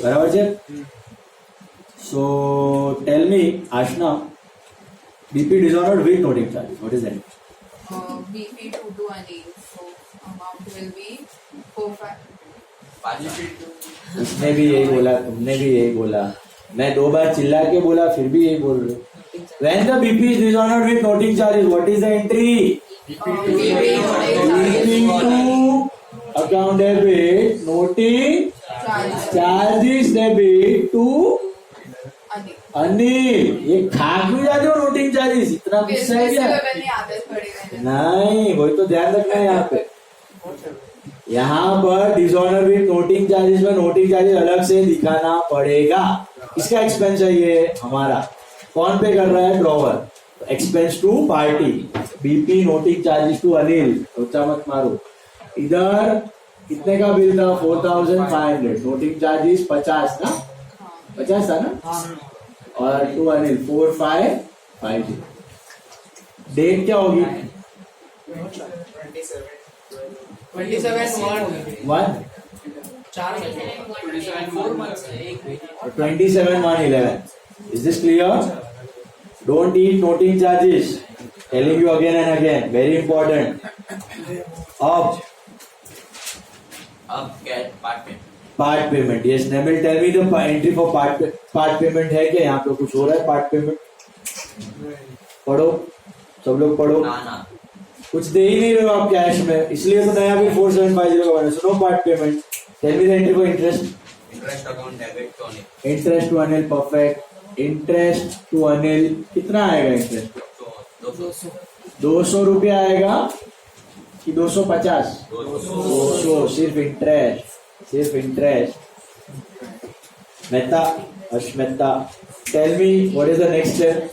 બરાબર છે. So tell me, Ashna, BP dishonored with noting charges. What is that? BP 2 to Anil. So amount will be 4-5. उसने भी यही बोला, तुमने भी यही बोला, मैं 2 बार चिल्ला के बोला फिर भी यही बोल रहे हो. When the BP is dishonored with noting charges, what is the entry? BP to account debit, noting charges debit to Anil. ये खा क्यों जाते हो नोटिंग चार्जेस? इतना गुस्सा है क्या? नहीं, वही तो ध्यान रखना है यहाँ पे. यहाँ पर डिसऑनर विद नोटिंग चार्जेस में नोटिंग चार्जेस अलग से दिखाना पड़ेगा. इसका एक्सपेंस है ये हमारा. कौन पे कर रहा है? Drawer. Expense to party. BP noting charges to Anil. सोचा मत मारो. इधर कितने का बिल था? 4500. नोटिंग चार्जेस 50 ना? 50 था ना? और टू अनिल 4550. डेट क्या होगी? 27/1/11. Is this clear? Don't eat noting charges. Telling you again and again. Very important. Up get part payment. Part payment. Yes Nemil, tell me the entry for part payment है क्या? यहाँ पे कुछ हो रहा है? पार्ट पेमेंट पढ़ो, सब लोग पढ़ो. कुछ दे ही नहीं रहे हो आप कैश में, इसलिए तो नया भी 4750 का बना. सुनो, part payment. Tell me the entry for interest. Interest account debit to Anil. Interest to Anil. Perfect. Interest to Anil कितना आएगा? इंटरेस्ट 200 रुपया आएगा कि 250? 200. सिर्फ इंटरेस्ट, सिर्फ interest. Mehta, Harsh Mehta, tell me what is the next step?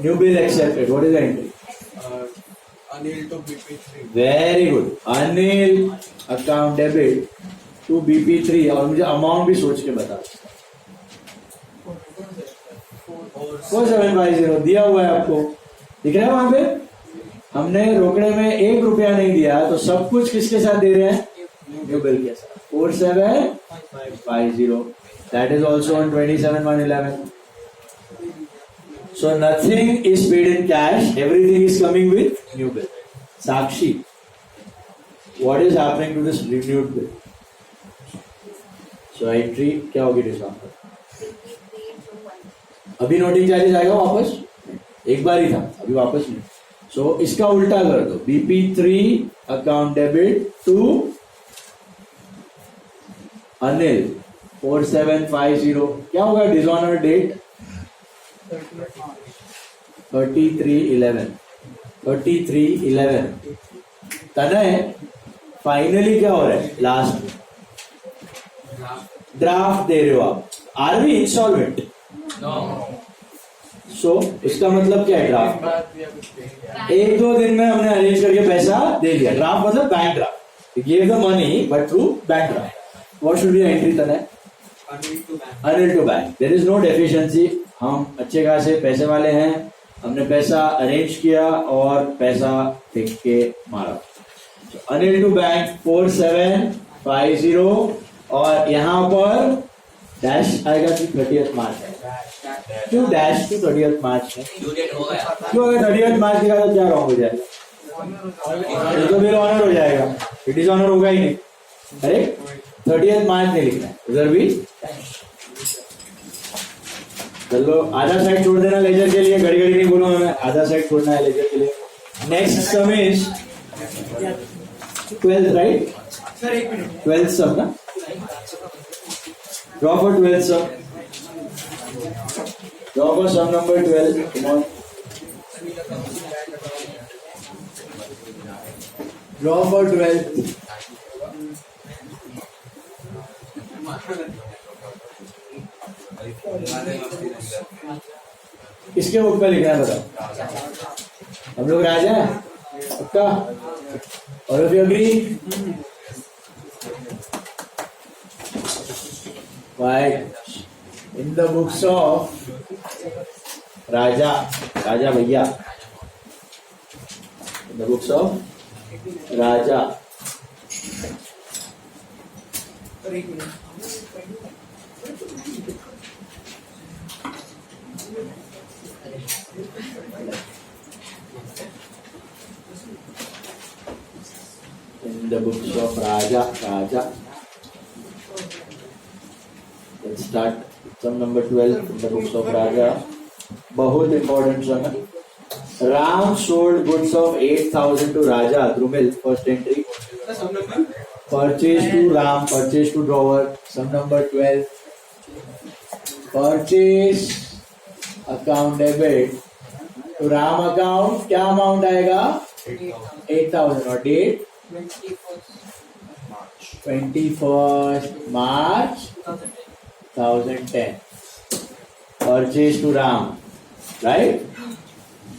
New bill accepted. What is the entry? Anil to BP3. Very good. Anil account debit to BP3. और मुझे amount भी सोच के बता. 4750 दिया हुआ है आपको, दिख रहा है वहां पे. हमने रोकड़े में 1 रुपया नहीं दिया, तो सब कुछ किसके साथ दे रहे हैं? न्यू बिल के साथ. 4750. That is also on 27/1/11. So nothing is paid in cash. Everything is coming with new bill. Sakshi, what is happening to this renewed bill? So entry क्या होगी डिस्काउंट? अभी नोटिंग चार्जेस आएगा वापस? एक बार ही था, अभी वापस नहीं. सो इसका उल्टा कर दो. BP3 account debit to Anil 4750. क्या होगा? Dishonour date 33/11. तनय फाइनली क्या हो रहा है? लास्ट ड्राफ्ट दे रहे हो आप. Are we instalment? सो इसका मतलब क्या है? ड्राफ्ट 1-2 दिन में हमने अरेंज करके पैसा दे दिया. ड्राफ्ट मतलब bank draft. Give the money but through bank draft. What should be entry Tanay? Anil to bank. There is no deficiency. हम अच्छे खासे पैसे वाले हैं, हमने पैसा अरेंज किया और पैसा फेंक के मारा. Anil to bank 4750. और यहाँ पर डैश आएगा कि 30 मार्च है. क्यों डैश की 30 मार्च है? क्यों? अगर 30 मार्च लिखा तो क्या रॉन्ग हो जाएगा? तो बिल ऑनर हो जाएगा. इट इज ऑनर होगा ही नहीं. अरे 30 मार्च नहीं लिखना है, उधर भी. चलो आधा साइड छोड़ देना लेजर के लिए. घड़ी घड़ी नहीं बोलूंगा मैं, आधा साइड छोड़ना है लेजर के लिए. Next sum is 12th, right? 12th sum ना. Draw for 12th sum. Draw for sum number 12. Come on, draw for 12th. किसके बुक पे लिखना है बताओ? हम लोग राजा हैं पक्का? और if you agree, why in the books of राजा भैया, in the books of Raja In the books of Raja. Let's start sum number 12 in the books of Raja. बहुत important sum है. Ram sold goods of 8,000 to Raja Drumil. First entry. Purchase to Ram. Purchase to drawer. Sum number 12. Purchase account debit to Ram account. क्या amount आएगा? 8,000 और date 21st March 2010. Purchase to Ram, right?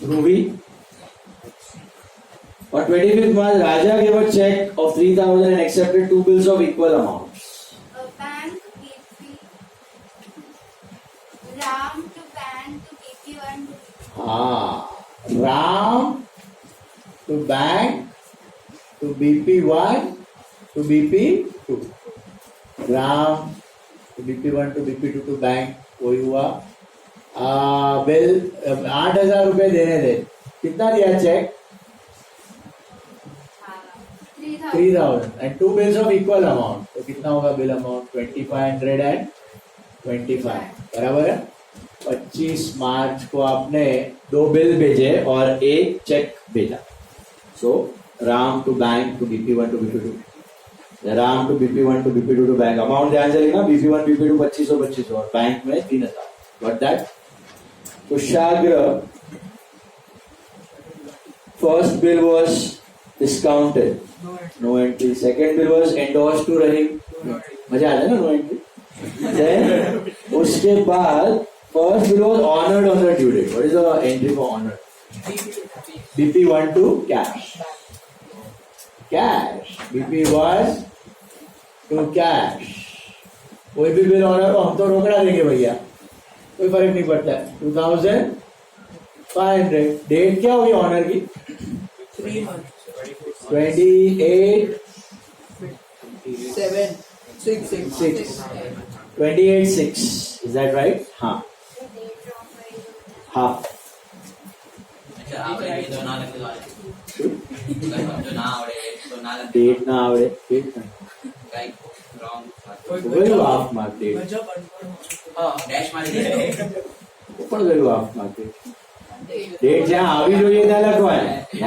Ruby. On 25th March, Raja gave a check of 3,000 and accepted two bills of equal amounts. Bank BP, Ram to bank to BP1 to Ram to bank to BP1 to BP2. Ram to BP1 to BP2 to bank वही हुआ. Bill 8,000 रुपए देने दे. कितना दिया check? 3,000 and two bills of equal amount. तो कितना होगा bill amount? 2,500 and 25. बराबर है. 25 मार्च को आपने दो बिल भेजे और एक चेक भेजा. So Ram to bank to BP1 to BP2. Ram to BP1 to BP2 to bank. Amount ध्यान से लिखना. BP1 BP2 2500 और बैंक में 3,000. Got that? Kushagra. First bill was discounted. No entry. Second bill was endorsed to Rahim. मजा आता है ना no entry. Then उसके बाद first bill was honored on the due date. What is the entry for honored? BP1 to cash. Cash. BP1 to cash. कोई भी bill honour हो हम तो रोकड़ा देंगे भैया, कोई फर्क नहीं पड़ता है. 2,500. डेट क्या होगी ऑनर की? 3 months. 28 7 6 6 28 6. Is that right? हाँ हाँ. अच्छा आप ये तो ना लगे जो ना आवड़े तो ना लगे डेट ना आवड़े. डेट ना लाइक रॉन्ग गयो हाफ मार्क. डेट डैश मारी दे પણ ગયું હાફ માર્ક. ડેટ જ્યાં આવી જોઈએ ત્યાં લખવાય. ન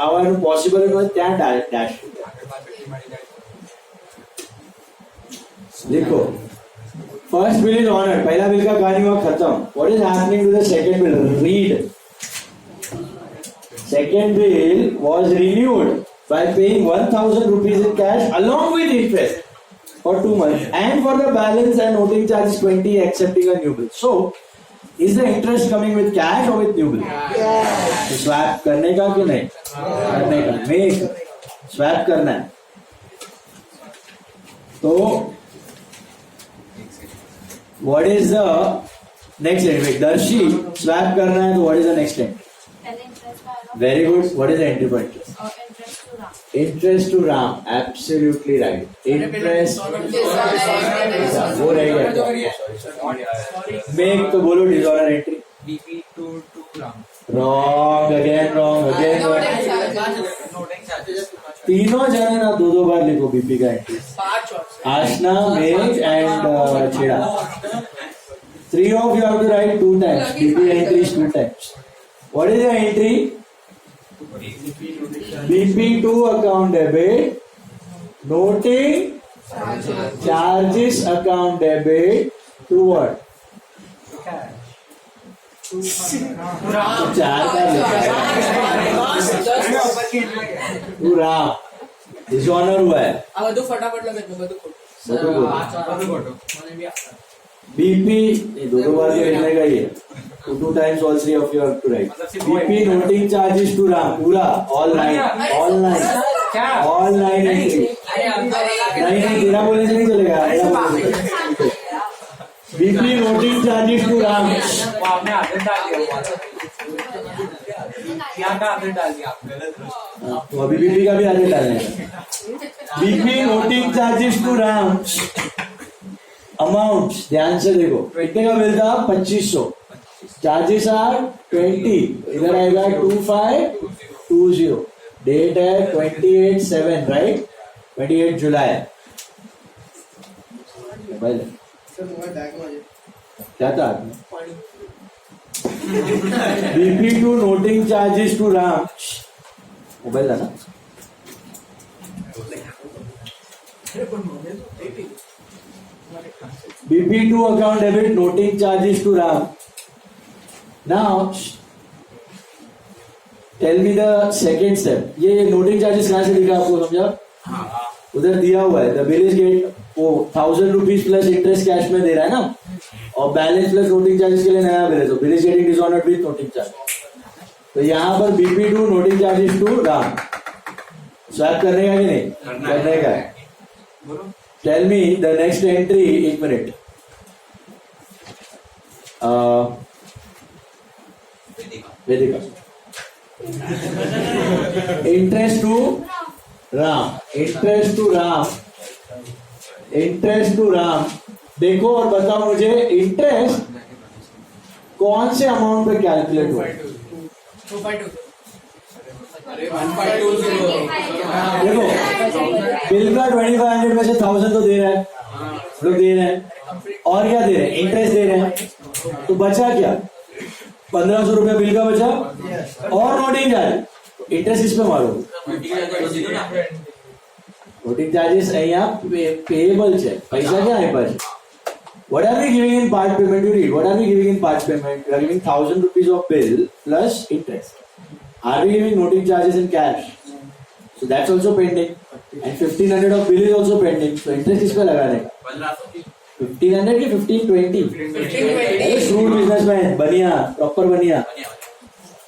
આવવાનું પોસિબલ હોય ત્યાં ડેશ लिखो. First bill is honoured. पहला बिल का कहानी हुआ खत्म. What is happening to the second bill? Read. Second bill was renewed by paying 1,000 rupees in cash along with interest for 2 months and for the balance and noting charges 20 accepting a new bill. So, is the interest coming with cash or with new bill? तो swap करने का कि नहीं? करने का. Make swap करना है. तो what is the next entry? दर्शी swap करना है तो what is the next entry? Very good. What is the entry for interest? interest to Ram. Interest to Ram. Absolutely right. Interest. वो रहेगा. Make तो बोलो dishonor entry. BP2 to Ram. Wrong. Again wrong. Again wrong. Noting charges तीनों जने ना दो बार लिखो BP का एंट्री. आशना, मेघ and छेड़ा. 3 of you have to write 2 times. BP entry is 2 times. What is the entry? BP2 account debit, noting charges account debit to what? तो चार का पूरा डिसऑनर हुआ है. अब तो फटाफट लगे तो बीपी दो बार लिखने का ही है. 2 times all 3 of you have to write. BP noting charges to Ram. पूरा all 9 entry. नहीं तेरा बोलने से नहीं चलेगा. BP noting charges to Ram. आपने आधे डाल दिया. यहाँ का आधे डाल दिया आपने. तो अभी बीपी का भी आगे डालने का. BP noting charges to Ram amount ध्यान से देखो कितने का बिल था 2500 चार्जेस आर 20 इधर आएगा 2520 डेट है 28/7 राइट 28 जुलाई क्या था BP to noting charges to Ram mobile था ना BP to account debit noting charges to RAM. Now tell me the second step. ये noting charges कहाँ से दिखा आपको समझा? उधर दिया हुआ है. The bill is get वो 1000 rupees plus interest cash में दे रहा है ना और बैलेंस प्लस noting charges के लिए नया बिल है तो bill is getting dishonored with noting charge. तो यहाँ पर BP to noting charges to RAM. Swap करने का कि नहीं? करने का है. Tell me the next entry. एक minute. Vedika. Interest to Ram. Interest to Ram. Interest to Ram. देखो और बताओ मुझे इंटरेस्ट कौन से अमाउंट पे कैलकुलेट हुआ? 2.2. देखो बिल का 2500 में से 1000 तो दे रहा है लोग दे रहे हैं और क्या दे रहे हैं इंटरेस्ट दे रहे हैं तो बचा क्या 1500 रुपया बिल का बचा और नोटिंग चार्ज इंटरेस्ट किस पे मारो नोटिंग चार्जेस यहाँ पेएबल है पैसा क्या है पर What are we giving in part payment? You read. What are we giving in part payment? We are giving 1000 rupees of bill plus interest. Are we giving noting charges in cash? So that's also pending. And 1500 of bill is also pending. So interest किस पे लगाने का? 1500 की 1520? अरे shrewd businessman बनिया proper बनिया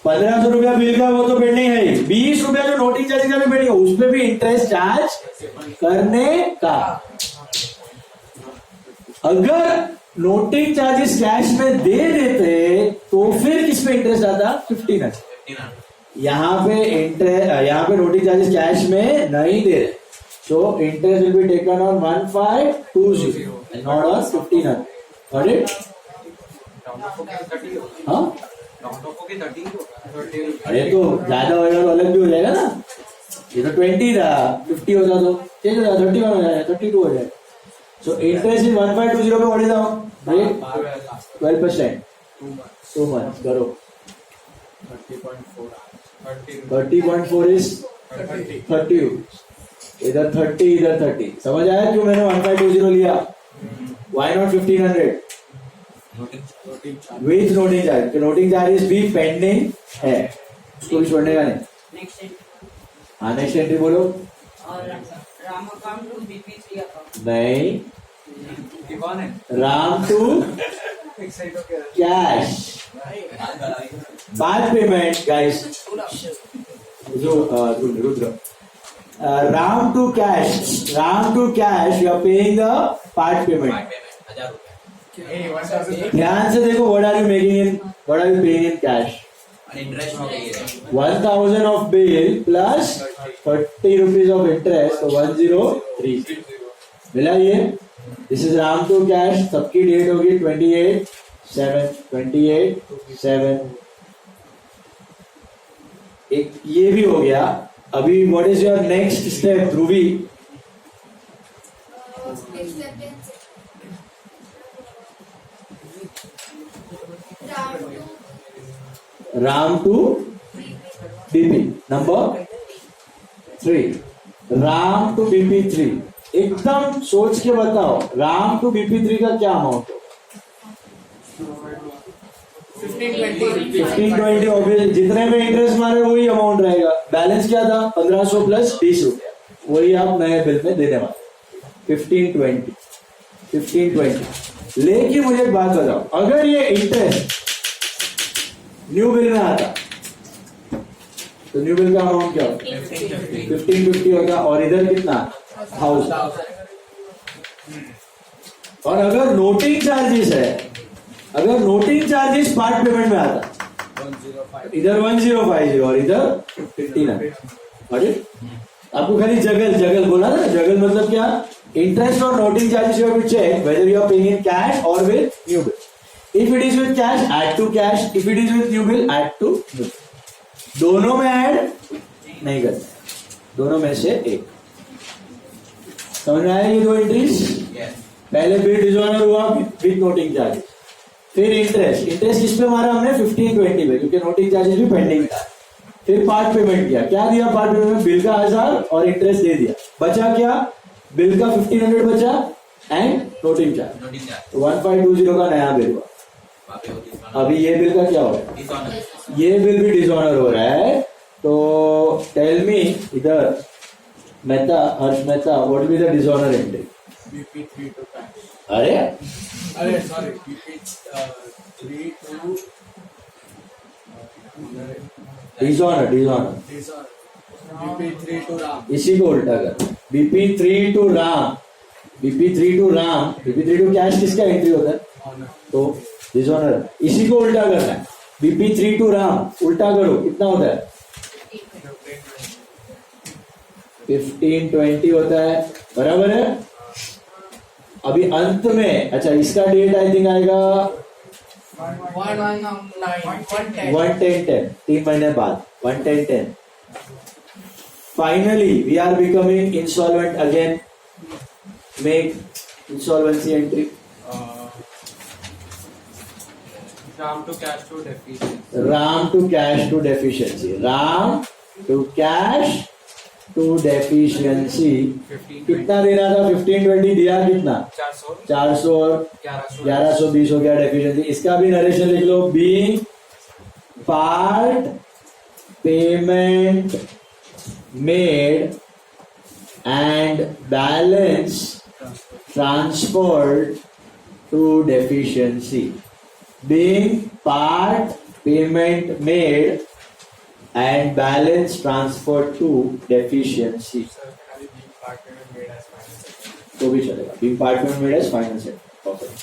1500 रुपया bill का वो तो पेंडिंग है 20 रुपया जो नोटिंग चार्ज का भी पेंडिंग है उस पे भी इंटरेस्ट चार्ज करने का अगर नोटिंग चार्जेस कैश में दे देते तो फिर किस पे इंटरेस्ट आता 1500 यहाँ पे नोटिंग चार्जेस कैश में नहीं दे रहे so interest will be taken on 1520 and not on 1500 got it हाँ अरे तो ज्यादा होगा तो अलग भी हो जाएगा ना ये तो 20 था 50 होता तो चेंज हो जाएगा 31 हो जाएगा 32 हो जाएगा so interest in 1520 पे what is the rate 12% 2 months करो 30.4 is 30 इधर 30 इधर 30 समझ आया क्यों मैंने 1520 लिया why not 1500 with noting charge तो noting charges भी pending है उसको भी छोड़ने का नहीं हाँ नेक्स्ट एंट्री बोलो Ram account to BP3 account नहीं राम टू कैश बाद payment guys Rudra Ram to cash you are paying the part payment ध्यान से देखो what are you paying in cash 1000 of bill plus 30 rupees of interest so 103 मिला ये this is Ram to cash सबकी date होगी 28/7 एक ये भी हो गया अभी what is your next step Dhruvi Ram to BP number 3 Ram to BP3 एकदम सोच के बताओ राम टू BP3 का क्या अमाउंट हो 1520 ऑब्वियसली जितने में इंटरेस्ट मारे वही अमाउंट रहेगा बैलेंस क्या था 1500 प्लस 20 रुपया वही आप नए बिल में देने वाले 1520 लेकिन मुझे एक बात बताओ अगर ये इंटरेस्ट न्यू बिल में आता तो न्यू बिल का अमाउंट क्या होता 1550 होगा और इधर कितना 1000 और अगर नोटिंग चार्जेस है अगर नोटिंग चार्जेस पार्ट पेमेंट में आता इधर 1050 और इधर 1500 आपको खाली जगल बोला ना, जगल मतलब क्या, इंटरेस्ट और noting charges you have to check whether you are paying in cash or with new bill. If it is with cash add to cash, if it is with new bill add to new bill. दोनों में add नहीं करना है, दोनों में से एक। समझ में आया ये दो एंट्रीज? Yes. पहले बिल डिसऑनर हुआ विद नोटिंग चार्जेस, फिर इंटरेस्ट। इंटरेस्ट किस पे मारा हमने? 15-20 पे, क्योंकि नोटिंग चार्जेस भी पेंडिंग था। फिर पार्ट पेमेंट किया, क्या दिया पार्ट पेमेंट में? बिल का 1000 और इंटरेस्ट दे दिया। बचा क्या? बिल का 1500 बचा and noting charge. Noting charge. तो 1520 का नया बिल हुआ। वहाँ पे होती है अभी ये बिल का क्या हो रहा है? dishonor. ये बिल भी डिसऑनर हो रहा है। तो टेल मी इधर Mehta, Harsh Mehta, what will be the dishonour entry? BP3 to cash. अरे अरे sorry, BP3 to dishonour dishonor. BP3 to Ram. इसी को उल्टा कर। BP3 to Ram, BP3 to Ram, BP3 to cash किसका एंट्री होता है? Honor. तो डिसऑनर। इसी को उल्टा करना है। BP3 टू राम उल्टा करो, कितना होता है? 15-20 होता है, बराबर है। अभी अंत में, अच्छा इसका डेट आई थिंक आएगा 110, 3 महीने बाद 110. Finally, we are becoming insolvent again. Make insolvency entry. Ram to cash to deficiency. Ram to cash to deficiency. Ram to cash to deficiency. 15, कितना देना था? 15-20 दिया, कितना? 400, 400 और 1100. 1120 हो गया डेफिशिएंसी। इसका भी नरेशन लिख लो। Being part payment made and balance transferred to deficiency. Being part payment made and balance transferred to deficiency. Sir, can I be part payment made as finance? तो भी चलेगा। Being part payment made as final settlement. Perfect.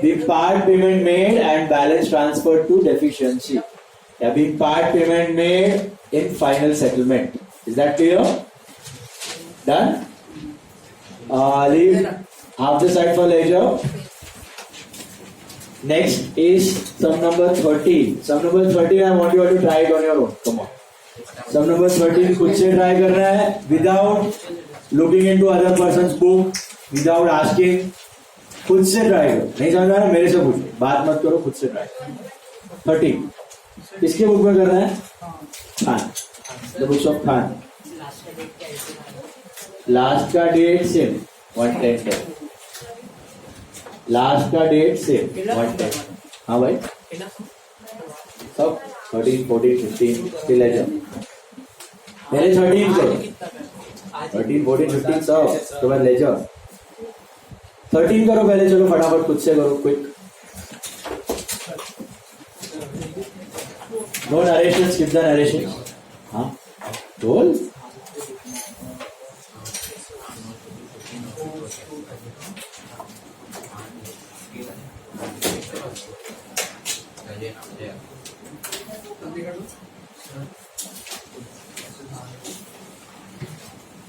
Being part payment made and balance transferred to deficiency. Yeah, being part payment made in final settlement. Is that clear? Done? Leave half the side for leisure. Next is sum number 13. Sum number 13, I want you all to try it on your own. Come on. Sum number 13 खुद से try करना है, without looking into other person's book, without asking. खुद से try करो। नहीं समझ में आ रहा, मेरे से पूछो, बात मत करो, खुद से try करो। 13 किसके बुक में करना है? Khan, the books of Khan. Last का डेट सेम 110। लास्ट का डेट सेम 110। हाँ भाई, सब 13, 14, 15 फिर ले जाओ। पहले 13 करो, 13, 14, 15 सब तो बाद ले जाओ। 13 करो पहले, चलो फटाफट खुद से करो, quick. No narration, skip the narration. हाँ बोल।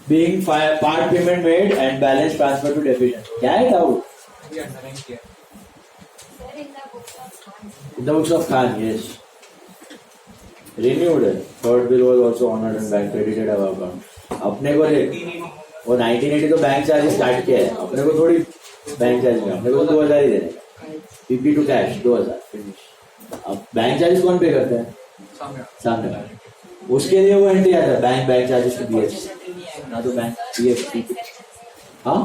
Being part payment made and balance transferred to deficient. क्या है डाउट? अभी underline किया. Sir, in the books of Khan. In the books of Khan, yes. Renewed. Third bill was also honored and bank credited our account. अपने को वो 1980 तो bank charges काट के है, अपने को थोड़ी बैंक चार्ज में, अपने को 2000 ही देने का। PP two cash 2000 finish. अब बैंक चार्जेस कौन पे करता है? सामने वाला। उसके लिए वो एंट्री आता है, बैंक चार्जेस टू बीएस, ना तो बैंक बीएफ। हाँ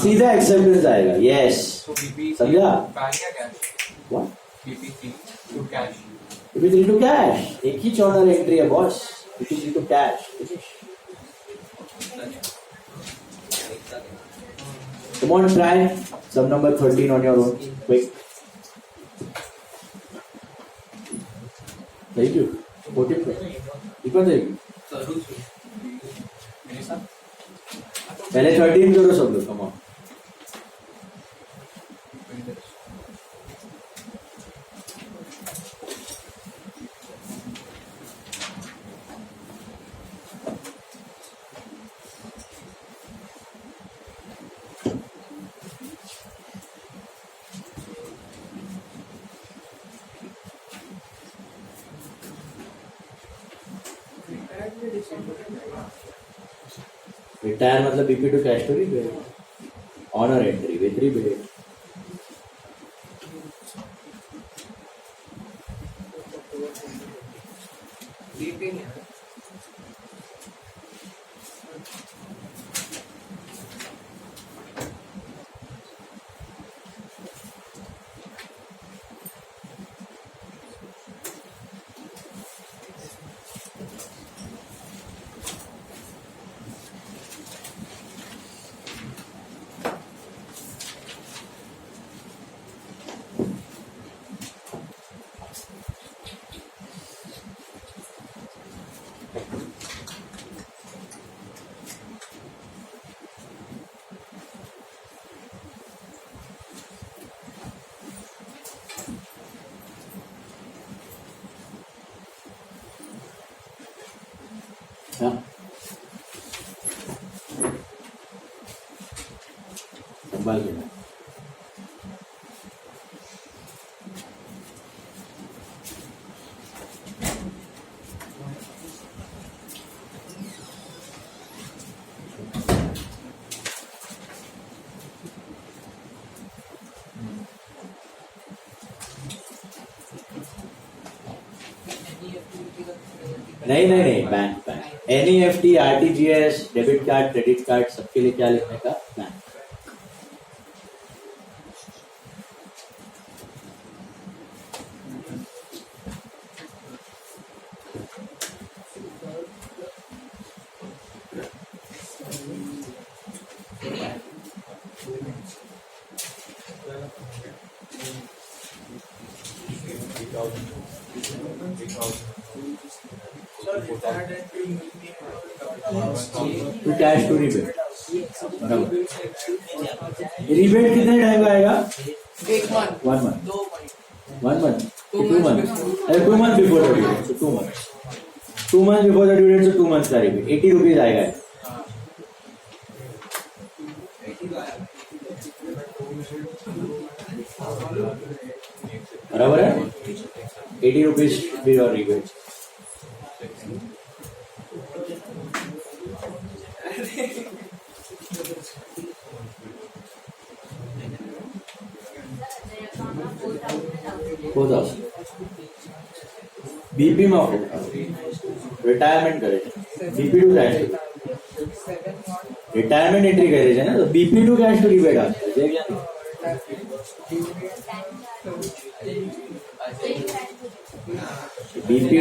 सीधा एक्सेप्टेंस आएगा। यस समझा? BP3 to cash. BP3 to cash एक ही चौनर एंट्री है boss. BP3 to cash finish. Come on, try sum number 13 on your own. Quick. Thank you. 14 पे। इतना देगी। पहले 13 करो सब लोग। Come on. रिटायर मतलब BP to cash to rebate honour entry with rebate BP में हाँ संभाल के नहीं नहीं नहीं bank bank NEFT RTGS debit card credit card सबके लिए क्या लिखने का bank to cash to rebate बराबर रिबेट कितने टाइम का आएगा एक month 1 month 2 1 month month 2 months अरे 2 months before the due date so 2 months 2 months before the due date so 2 months का रिबेट 80 रुपीज आएगा बराबर है 80 रुपीज भी और रिबेट बीपी में रिटायरमेंट करे BP to cash retirement entry करे છે ને તો BP to cash to rebate આવશે જે જ્ઞાન बीपी